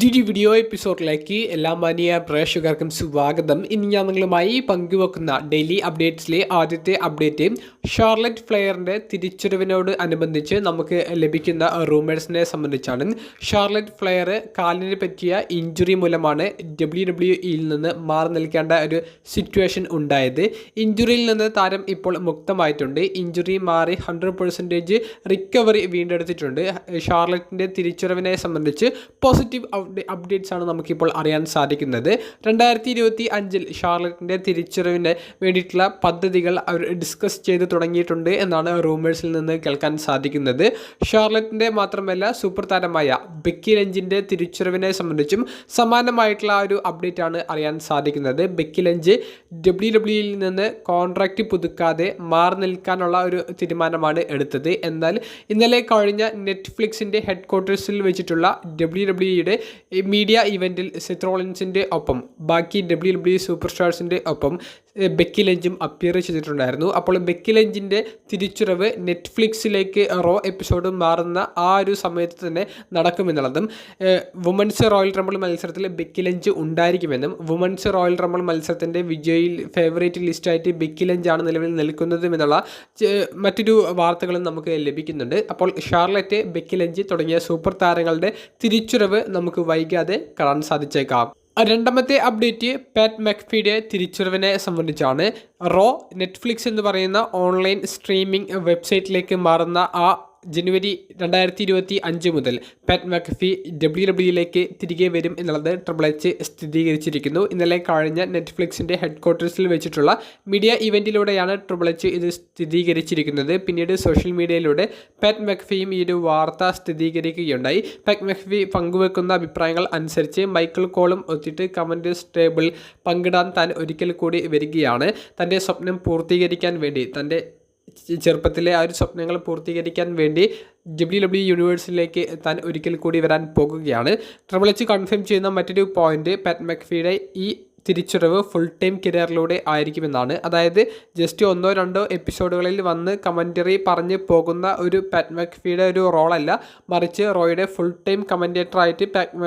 പുതിയൊരു വീഡിയോ എപ്പിസോഡിലേക്ക് എല്ലാ മാന്യ പ്രേക്ഷകർക്കും സ്വാഗതം. ഇനി ഞാൻ നിങ്ങളുമായി പങ്കുവെക്കുന്ന ഡെയിലി അപ്ഡേറ്റ്സിലെ ആദ്യത്തെ അപ്ഡേറ്റ് ഷാർലറ്റ് ഫ്ലെയറിൻ്റെ തിരിച്ചുവരവിനോട് അനുബന്ധിച്ച് നമുക്ക് ലഭിക്കുന്ന റൂമേഴ്സിനെ സംബന്ധിച്ചാണ്. ഷാർലറ്റ് ഫ്ലെയർ കാലിന് പറ്റിയ ഇഞ്ചുറി മൂലമാണ് WWE നിന്ന് മാറി നിൽക്കേണ്ട ഒരു സിറ്റുവേഷൻ ഉണ്ടായത്. ഇഞ്ചുറിയിൽ നിന്ന് താരം ഇപ്പോൾ മുക്തമായിട്ടുണ്ട്. ഇഞ്ചുറി മാറി 100% റിക്കവറി വീണ്ടെടുത്തിട്ടുണ്ട്. ഷാർലറ്റിൻ്റെ തിരിച്ചുവരവിനെ സംബന്ധിച്ച് പോസിറ്റീവ് അപ്ഡേറ്റ്സ് ആണ് നമുക്കിപ്പോൾ അറിയാൻ സാധിക്കുന്നത്. 2025 ഷാർലറ്റിൻ്റെ തിരിച്ചുവരവിന് വേണ്ടിയിട്ടുള്ള പദ്ധതികൾ അവർ ഡിസ്കസ് ചെയ്ത് തുടങ്ങിയിട്ടുണ്ട് എന്നാണ് റൂമേഴ്സിൽ നിന്ന് കേൾക്കാൻ സാധിക്കുന്നത്. ഷാർലറ്റിൻ്റെ മാത്രമല്ല സൂപ്പർ താരമായ ബെക്കി ലഞ്ചിൻ്റെ തിരിച്ചുവരവിനെ സംബന്ധിച്ചും സമാനമായിട്ടുള്ള ഒരു അപ്ഡേറ്റ് ആണ് അറിയാൻ സാധിക്കുന്നത്. ബെക്കി ലഞ്ച് WWE നിന്ന് കോൺട്രാക്റ്റ് പുതുക്കാതെ മാറി നിൽക്കാനുള്ള ഒരു തീരുമാനമാണ് എടുത്തത്. എന്നാൽ ഇന്നലെ കഴിഞ്ഞ നെറ്റ്ഫ്ലിക്സിൻ്റെ ഹെഡ് ക്വാർട്ടേഴ്സിൽ വെച്ചിട്ടുള്ള WWE മീഡിയ ഇവൻറ്റിൽ സെത്ത് റോളിൻസിൻ്റെ ഒപ്പം ബാക്കി WWE സൂപ്പർ സ്റ്റാർസിൻ്റെ ഒപ്പം ബെക്കി ലഞ്ചും അപ്പിയർ ചെയ്തിട്ടുണ്ടായിരുന്നു. അപ്പോൾ ബെക്കി ലഞ്ചിൻ്റെ തിരിച്ചുവരവ് നെറ്റ്ഫ്ലിക്സിലേക്ക് റോ എപ്പിസോഡ് മാറുന്ന ആ ഒരു സമയത്ത് തന്നെ നടക്കുമെന്നുള്ളതും വുമൻസ് റോയൽ റംബിൾ മത്സരത്തിൽ ബെക്കി ലഞ്ച് ഉണ്ടായിരിക്കുമെന്നും വുമൻസ് റോയൽ റംബിൾ മത്സരത്തിൻ്റെ വിജയിൽ ഫേവറേറ്റ് ലിസ്റ്റായിട്ട് ബെക്കി ലഞ്ചാണ് നിലവിൽ നിൽക്കുന്നതും എന്നുള്ള മറ്റൊരു വാർത്തകളും നമുക്ക് ലഭിക്കുന്നുണ്ട്. അപ്പോൾ ഷാർലറ്റ്, ബെക്കി ലഞ്ച് തുടങ്ങിയ സൂപ്പർ താരങ്ങളുടെ തിരിച്ചുവരവ് നമുക്ക് വൈകാതെ കാണാൻ സാധിച്ചേക്കാം. രണ്ടാമത്തെ അപ്ഡേറ്റ് പാറ്റ് മക്ഫീയുടെ തിരിച്ചുവരവിനെ സംബന്ധിച്ചാണ്. റോ നെറ്റ്ഫ്ലിക്സ് എന്ന് പറയുന്ന ഓൺലൈൻ സ്ട്രീമിംഗ് വെബ്സൈറ്റിലേക്ക് മാറുന്ന ആ ജനുവരി 2025 മുതൽ പാറ്റ് മക്ഫി WWE തിരികെ വരും എന്നുള്ളത് ട്രിപ്പിൾ എച്ച് സ്ഥിരീകരിച്ചിരിക്കുന്നു. ഇന്നലെ കഴിഞ്ഞ നെറ്റ്ഫ്ലിക്സിൻ്റെ ഹെഡ് ക്വാർട്ടേഴ്സിൽ വെച്ചിട്ടുള്ള മീഡിയ ഇവൻറ്റിലൂടെയാണ് ട്രിപ്പിൾ എച്ച് ഇത് സ്ഥിരീകരിച്ചിരിക്കുന്നത്. പിന്നീട് സോഷ്യൽ മീഡിയയിലൂടെ പാറ്റ് മക്ഫിയും ഈ ഒരു വാർത്ത സ്ഥിരീകരിക്കുകയുണ്ടായി. പാറ്റ് മക്ഫി പങ്കുവെക്കുന്ന അഭിപ്രായങ്ങൾ അനുസരിച്ച് മൈക്കിൾ കോളും ഒത്തിട്ട് കമൻറ്റേഴ്സ് ടേബിൾ പങ്കിടാൻ താൻ ഒരിക്കൽ കൂടി വരികയാണ്. തൻ്റെ സ്വപ്നം പൂർത്തീകരിക്കാൻ വേണ്ടി, തൻ്റെ ചെറുപ്പത്തിലെ ആ ഒരു സ്വപ്നങ്ങൾ പൂർത്തീകരിക്കാൻ വേണ്ടി WWE യൂണിവേഴ്സിലേക്ക് താൻ ഒരിക്കൽ കൂടി വരാൻ പോകുകയാണ്. ട്രിപ്പിൾ എച്ച് കൺഫേം ചെയ്യുന്ന മറ്റൊരു പോയിന്റ് പാറ്റ് മക്ഫിയുടെ ഈ തിരിച്ചുവരവ് ഫുൾ ടൈം കരിയറിലൂടെ ആയിരിക്കുമെന്നാണ്. അതായത് ജസ്റ്റ് 1-2 എപ്പിസോഡുകളിൽ വന്ന് കമൻറ്ററി പറഞ്ഞ് പോകുന്ന ഒരു പാറ്റ് മക്ഫിയുടെ ഒരു റോളല്ല, മറിച്ച് റോയുടെ ഫുൾ ടൈം കമൻറ്റേറ്ററായിട്ട് പാറ്റ്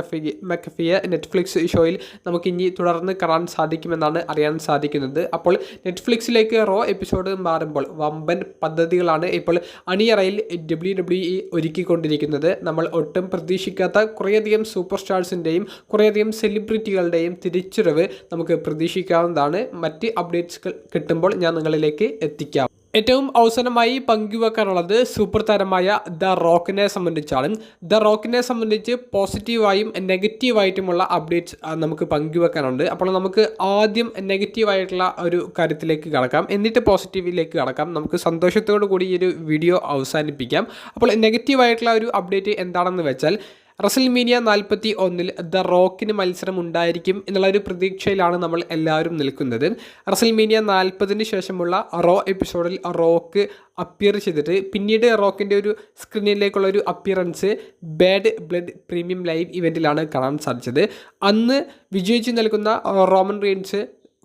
മക്ഫിയെ നെറ്റ്ഫ്ലിക്സ് ഷോയിൽ നമുക്ക് ഇനി തുടർന്ന് കാണാൻ സാധിക്കുമെന്നാണ് അറിയാൻ സാധിക്കുന്നത്. അപ്പോൾ നെറ്റ്ഫ്ലിക്സിലേക്ക് റോ എപ്പിസോഡ് മാറുമ്പോൾ വമ്പൻ പദ്ധതികളാണ് ഇപ്പോൾ അണിയറയിൽ WWE ഒരുക്കിക്കൊണ്ടിരിക്കുന്നത്. നമ്മൾ ഒട്ടും പ്രതീക്ഷിക്കാത്ത കുറേയധികം സൂപ്പർ സ്റ്റാർസിൻ്റെയും കുറേയധികം സെലിബ്രിറ്റികളുടെയും തിരിച്ചുവരവ് നമുക്ക് പ്രതീക്ഷിക്കാവുന്നതാണ്. മറ്റ് അപ്ഡേറ്റ്സ് കിട്ടുമ്പോൾ ഞാൻ നിങ്ങളിലേക്ക് എത്തിക്കാം. ഏറ്റവും അവസാനമായി പങ്കുവെക്കാനുള്ളത് സൂപ്പർ താരമായ ദ റോക്കിനെ സംബന്ധിച്ചാണ്. ദ റോക്കിനെ സംബന്ധിച്ച് പോസിറ്റീവായും നെഗറ്റീവായിട്ടുമുള്ള അപ്ഡേറ്റ്സ് നമുക്ക് പങ്കുവെക്കാനുണ്ട്. അപ്പോൾ നമുക്ക് ആദ്യം നെഗറ്റീവായിട്ടുള്ള ഒരു കാര്യത്തിലേക്ക് കടക്കാം, എന്നിട്ട് പോസിറ്റീവിലേക്ക് കടക്കാം. നമുക്ക് സന്തോഷത്തോടു കൂടി ഈ ഒരു വീഡിയോ അവസാനിപ്പിക്കാം. അപ്പോൾ നെഗറ്റീവായിട്ടുള്ള ഒരു അപ്ഡേറ്റ് എന്താണെന്ന് വെച്ചാൽ, റസൽമേനിയ 41 ദ റോക്കിന് മത്സരം ഉണ്ടായിരിക്കും എന്നുള്ള ഒരു പ്രതീക്ഷയിലാണ് നമ്മൾ എല്ലാവരും നിൽക്കുന്നത്. റസൽമേനിയ 40 ശേഷമുള്ള റോ എപ്പിസോഡിൽ റോക്ക് അപ്പിയർ ചെയ്തിട്ട് പിന്നീട് റോക്കിൻ്റെ ഒരു സ്ക്രീനിലേക്കുള്ള ഒരു appearance Bad Blood premium live ഇവൻറ്റിലാണ് കാണാൻ സാധിച്ചത്. അന്ന് വിജയിച്ച് നൽകുന്ന റോമൻ റീൻസ്,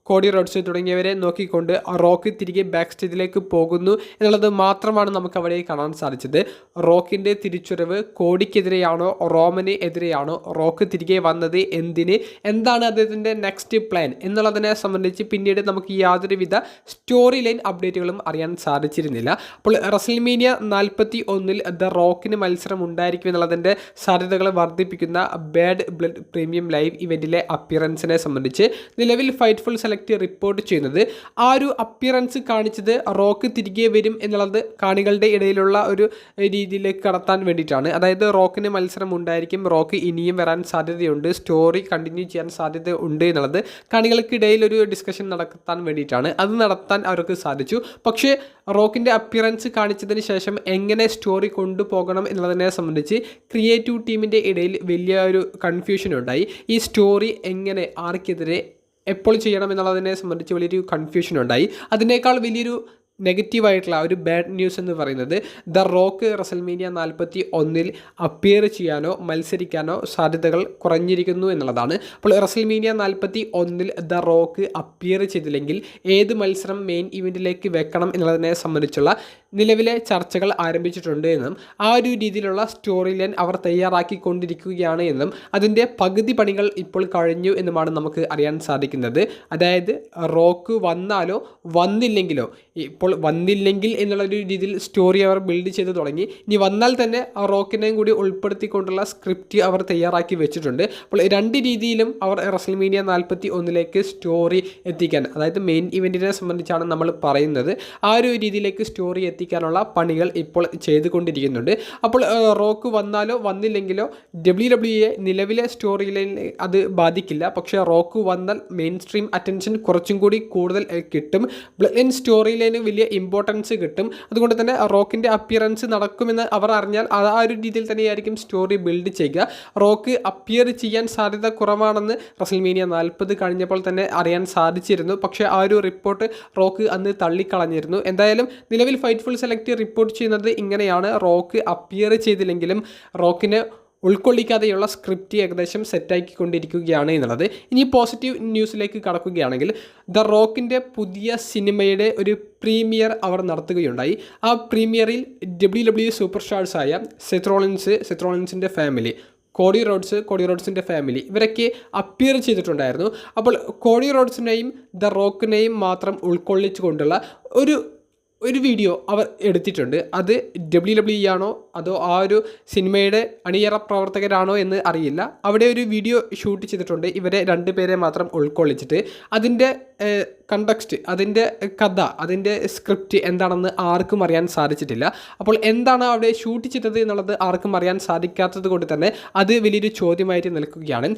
കോഡി റോഡ്സ് തുടങ്ങിയവരെ നോക്കിക്കൊണ്ട് റോക്ക് തിരികെ ബാക്ക് സ്റ്റേജിലേക്ക് പോകുന്നു എന്നുള്ളത് മാത്രമാണ് നമുക്ക് അവിടെ കാണാൻ സാധിച്ചത്. റോക്കിൻ്റെ തിരിച്ചുവരവ് കോഡിക്കെതിരെയാണോ റോമന് എതിരെയാണോ, റോക്ക് തിരികെ വന്നത് എന്തിന്, എന്താണ് അദ്ദേഹത്തിൻ്റെ നെക്സ്റ്റ് പ്ലാൻ എന്നുള്ളതിനെ സംബന്ധിച്ച് പിന്നീട് നമുക്ക് യാതൊരുവിധ സ്റ്റോറി ലൈൻ അപ്ഡേറ്റുകളും അറിയാൻ സാധിച്ചിരുന്നില്ല. അപ്പോൾ റസൽമേനിയ 41 ദ റോക്കിന് മത്സരം ഉണ്ടായിരിക്കും എന്നുള്ളതിൻ്റെ സാധ്യതകൾ വർദ്ധിപ്പിക്കുന്ന ബാഡ് ബ്ലഡ് പ്രീമിയം ലൈവ് ഇവൻറ്റിലെ അപ്പിയറൻസിനെ സംബന്ധിച്ച് നിലവിൽ ഫൈറ്റ്ഫുൾ റിപ്പോർട്ട് ചെയ്യുന്നത് ആ ഒരു അപ്പിയറൻസ് കാണിച്ചത് റോക്ക് തിരികെ വരും എന്നുള്ളത് കാണികളുടെ ഇടയിലുള്ള ഒരു രീതിയിലേക്ക് കടത്താൻ വേണ്ടിയിട്ടാണ്. അതായത് റോക്കിന് മത്സരം ഉണ്ടായിരിക്കും, റോക്ക് ഇനിയും വരാൻ സാധ്യതയുണ്ട്, സ്റ്റോറി കണ്ടിന്യൂ ചെയ്യാൻ സാധ്യത ഉണ്ട് എന്നുള്ളത് കാണികൾക്കിടയിൽ ഒരു ഡിസ്കഷൻ നടത്താൻ വേണ്ടിയിട്ടാണ്. അത് നടത്താൻ അവർക്ക് സാധിച്ചു. പക്ഷേ റോക്കിൻ്റെ അപ്പിയറൻസ് കാണിച്ചതിന് ശേഷം എങ്ങനെ സ്റ്റോറി കൊണ്ടുപോകണം എന്നുള്ളതിനെ സംബന്ധിച്ച് ക്രിയേറ്റീവ് ടീമിൻ്റെ ഇടയിൽ വലിയ ഒരു കൺഫ്യൂഷൻ ഉണ്ടായി. ഈ സ്റ്റോറി എങ്ങനെ, ആർക്കെതിരെ, എപ്പോൾ ചെയ്യണം എന്നുള്ളതിനെ സംബന്ധിച്ച് വലിയൊരു കൺഫ്യൂഷൻ ഉണ്ടായി. അതിനേക്കാൾ വലിയൊരു നെഗറ്റീവായിട്ടുള്ള ഒരു ബാഡ് ന്യൂസ് എന്ന് പറയുന്നത് ദ റോക്ക് റസൽമേനിയ 41 അപ്പിയർ ചെയ്യാനോ മത്സരിക്കാനോ സാധ്യതകൾ കുറഞ്ഞിരിക്കുന്നു എന്നുള്ളതാണ്. അപ്പോൾ റസൽമേനിയ 41 ദ റോക്ക് അപ്പിയർ ചെയ്തില്ലെങ്കിൽ ഏത് മത്സരം മെയിൻ ഇവൻറ്റിലേക്ക് വെക്കണം എന്നുള്ളതിനെ സംബന്ധിച്ചുള്ള നിലവിലെ ചർച്ചകൾ ആരംഭിച്ചിട്ടുണ്ട് എന്നും ആ ഒരു രീതിയിലുള്ള സ്റ്റോറി ലൈൻ അവർ തയ്യാറാക്കിക്കൊണ്ടിരിക്കുകയാണ് എന്നും അതിൻ്റെ പകുതി പണികൾ ഇപ്പോൾ കഴിഞ്ഞു എന്നുമാണ് നമുക്ക് അറിയാൻ സാധിക്കുന്നത്. അതായത് റോക്ക് വന്നാലോ വന്നില്ലെങ്കിലോ, ഇപ്പോൾ വന്നില്ലെങ്കിൽ എന്നുള്ളൊരു രീതിയിൽ സ്റ്റോറി അവർ ബിൽഡ് ചെയ്ത് തുടങ്ങി. ഇനി വന്നാൽ തന്നെ ആ റോക്കിനെയും കൂടി ഉൾപ്പെടുത്തിക്കൊണ്ടുള്ള സ്ക്രിപ്റ്റ് അവർ തയ്യാറാക്കി വെച്ചിട്ടുണ്ട്. അപ്പോൾ രണ്ട് രീതിയിലും അവർ റസൽമേനിയ 41 സ്റ്റോറി എത്തിക്കാൻ, അതായത് മെയിൻ ഇവൻറ്റിനെ സംബന്ധിച്ചാണ് നമ്മൾ പറയുന്നത്, ആ ഒരു രീതിയിലേക്ക് സ്റ്റോറി എത്തിക്കാനുള്ള പണികൾ ഇപ്പോൾ ചെയ്തുകൊണ്ടിരിക്കുന്നുണ്ട്. അപ്പോൾ റോക്ക് വന്നാലോ വന്നില്ലെങ്കിലോ WWE നിലവിലെ സ്റ്റോറി ലൈൻ അത് ബാധിക്കില്ല. പക്ഷേ റോക്ക് വന്നാൽ മെയിൻ സ്ട്രീം അറ്റൻഷൻ കുറച്ചും കൂടി കൂടുതൽ കിട്ടും. ബ്ലഡ് ലൈൻ സ്റ്റോറി ലൈന് വലിയ ഇമ്പോർട്ടൻസ് കിട്ടും. അതുകൊണ്ട് തന്നെ റോക്കിൻ്റെ അപ്പിയറൻസ് നടക്കുമെന്ന് അവർ അറിഞ്ഞാൽ ആ ഒരു രീതിയിൽ തന്നെയായിരിക്കും സ്റ്റോറി ബിൽഡ് ചെയ്യുക. റോക്ക് അപ്പിയർ ചെയ്യാൻ സാധ്യത കുറവാണെന്ന് റസൽമേനിയ 40 കഴിഞ്ഞപ്പോൾ തന്നെ അറിയാൻ സാധിച്ചിരുന്നു. പക്ഷേ ആ ഒരു റിപ്പോർട്ട് റോക്ക് അന്ന് തള്ളിക്കളഞ്ഞിരുന്നു. എന്തായാലും നിലവിൽ ഫൈറ്റ്ഫുൾ സെലക്ട് റിപ്പോർട്ട് ചെയ്യുന്നത് ഇങ്ങനെയാണ്: റോക്ക് അപ്പിയർ ചെയ്തില്ലെങ്കിലും റോക്കിനെ ഉൾക്കൊള്ളിക്കാതെയുള്ള സ്ക്രിപ്റ്റ് ഏകദേശം സെറ്റാക്കിക്കൊണ്ടിരിക്കുകയാണ് എന്നുള്ളത്. ഇനി പോസിറ്റീവ് ന്യൂസിലേക്ക് കടക്കുകയാണെങ്കിൽ, ദ റോക്കിൻ്റെ പുതിയ സിനിമയുടെ ഒരു പ്രീമിയർ അവർ നടത്തുകയുണ്ടായി. ആ പ്രീമിയറിൽ WWE സൂപ്പർ സ്റ്റാർസായ സെത്ത് റോളിൻസിൻ്റെ ഫാമിലി, കോഡി റോഡ്സിൻ്റെ ഫാമിലി, ഇവരൊക്കെ അപ്പിയർ ചെയ്തിട്ടുണ്ടായിരുന്നു. അപ്പോൾ കോഡി റോഡ്സിനെയും ദ റോക്കിനെയും മാത്രം ഉൾക്കൊള്ളിച്ചുകൊണ്ടുള്ള ഒരു വീഡിയോ അവർ എടുത്തിട്ടുണ്ട്. അത് WWE ആണോ അതോ ആ ഒരു സിനിമയുടെ അണിയറ പ്രവർത്തകരാണോ എന്ന് അറിയില്ല. അവിടെ ഒരു വീഡിയോ ഷൂട്ട് ചെയ്തിട്ടുണ്ട് ഇവരെ 2 പേരെ മാത്രം ഉൾക്കൊള്ളിച്ചിട്ട്. അതിൻ്റെ കണ്ടക്സ്റ്റ്, അതിൻ്റെ കഥ, അതിൻ്റെ സ്ക്രിപ്റ്റ് എന്താണെന്ന് ആർക്കും അറിയാൻ സാധിച്ചിട്ടില്ല. അപ്പോൾ എന്താണ് അവിടെ ഷൂട്ട് ചെയ്തത് എന്നുള്ളത് ആർക്കും അറിയാൻ സാധിക്കാത്തത് കൊണ്ട് തന്നെ അത് വലിയൊരു ചോദ്യമായിട്ട് നിൽക്കുകയാണ്.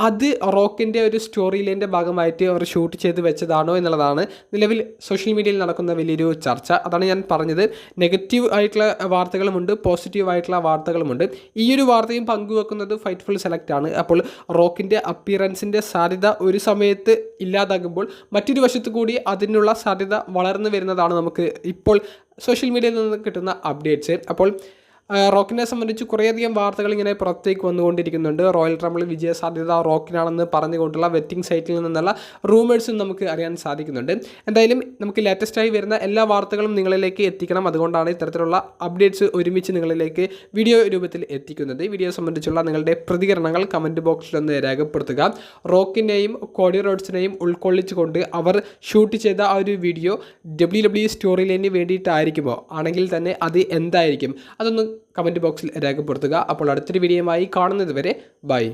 അത് റോക്കിൻ്റെ ഒരു സ്റ്റോറി ലൈൻ്റെ ഭാഗമായിട്ട് അവർ ഷൂട്ട് ചെയ്ത് വെച്ചതാണോ എന്നുള്ളതാണ് നിലവിൽ സോഷ്യൽ മീഡിയയിൽ നടക്കുന്ന വലിയൊരു ചർച്ച. അതാണ് ഞാൻ പറഞ്ഞത്. നെഗറ്റീവ് ആയിട്ടുള്ള വാർത്തകളുമുണ്ട്, പോസിറ്റീവ് ആയിട്ടുള്ള വാർത്തകളുമുണ്ട്. ഈ ഒരു വാർത്തയും പങ്കുവെക്കുന്നത് ഫൈറ്റ്ഫുൾ സെലക്ട് ആണ്. അപ്പോൾ റോക്കിൻ്റെ അപ്പിയറൻസിൻ്റെ സാധ്യത ഒരു സമയത്ത് ഇല്ലാതാകുമ്പോൾ മറ്റൊരു വശത്ത് കൂടി അതിനുള്ള സാധ്യത വളർന്നു വരുന്നതാണ് നമുക്ക് ഇപ്പോൾ സോഷ്യൽ മീഡിയയിൽ നിന്ന് കിട്ടുന്ന അപ്ഡേറ്റ്സ്. അപ്പോൾ റോക്കിനെ സംബന്ധിച്ച് കുറേയധികം വാർത്തകൾ ഇങ്ങനെ പുറത്തേക്ക് വന്നുകൊണ്ടിരിക്കുന്നുണ്ട്. റോയൽ റംബിൾ വിജയ സാധ്യത റോക്കിനാണെന്ന് പറഞ്ഞുകൊണ്ടുള്ള വെറ്റിംഗ് സൈറ്റിൽ നിന്നുള്ള റൂമേഴ്സും നമുക്ക് അറിയാൻ സാധിക്കുന്നുണ്ട്. എന്തായാലും നമുക്ക് ലേറ്റസ്റ്റായി വരുന്ന എല്ലാ വാർത്തകളും നിങ്ങളിലേക്ക് എത്തിക്കണം. അതുകൊണ്ടാണ് ഇത്തരത്തിലുള്ള അപ്ഡേറ്റ്സ് ഒരുമിച്ച് നിങ്ങളിലേക്ക് വീഡിയോ രൂപത്തിൽ എത്തിക്കുന്നത്. വീഡിയോ സംബന്ധിച്ചുള്ള നിങ്ങളുടെ പ്രതികരണങ്ങൾ കമൻറ്റ് ബോക്സിലൊന്ന് രേഖപ്പെടുത്തുക. റോക്കിനെയും കോഡി റോഡ്സിനെയും ഉൾക്കൊള്ളിച്ചുകൊണ്ട് അവർ ഷൂട്ട് ചെയ്ത ആ ഒരു വീഡിയോ WWE സ്റ്റോറി ലൈനിന് വേണ്ടിയിട്ടായിരിക്കുമോ? ആണെങ്കിൽ തന്നെ അത് എന്തായിരിക്കും? അതൊന്ന് കമൻറ്റ് ബോക്സിൽ രേഖപ്പെടുത്തുക. അപ്പോൾ അടുത്തൊരു വീഡിയോയുമായി കാണുന്നത് വരെ ബൈ.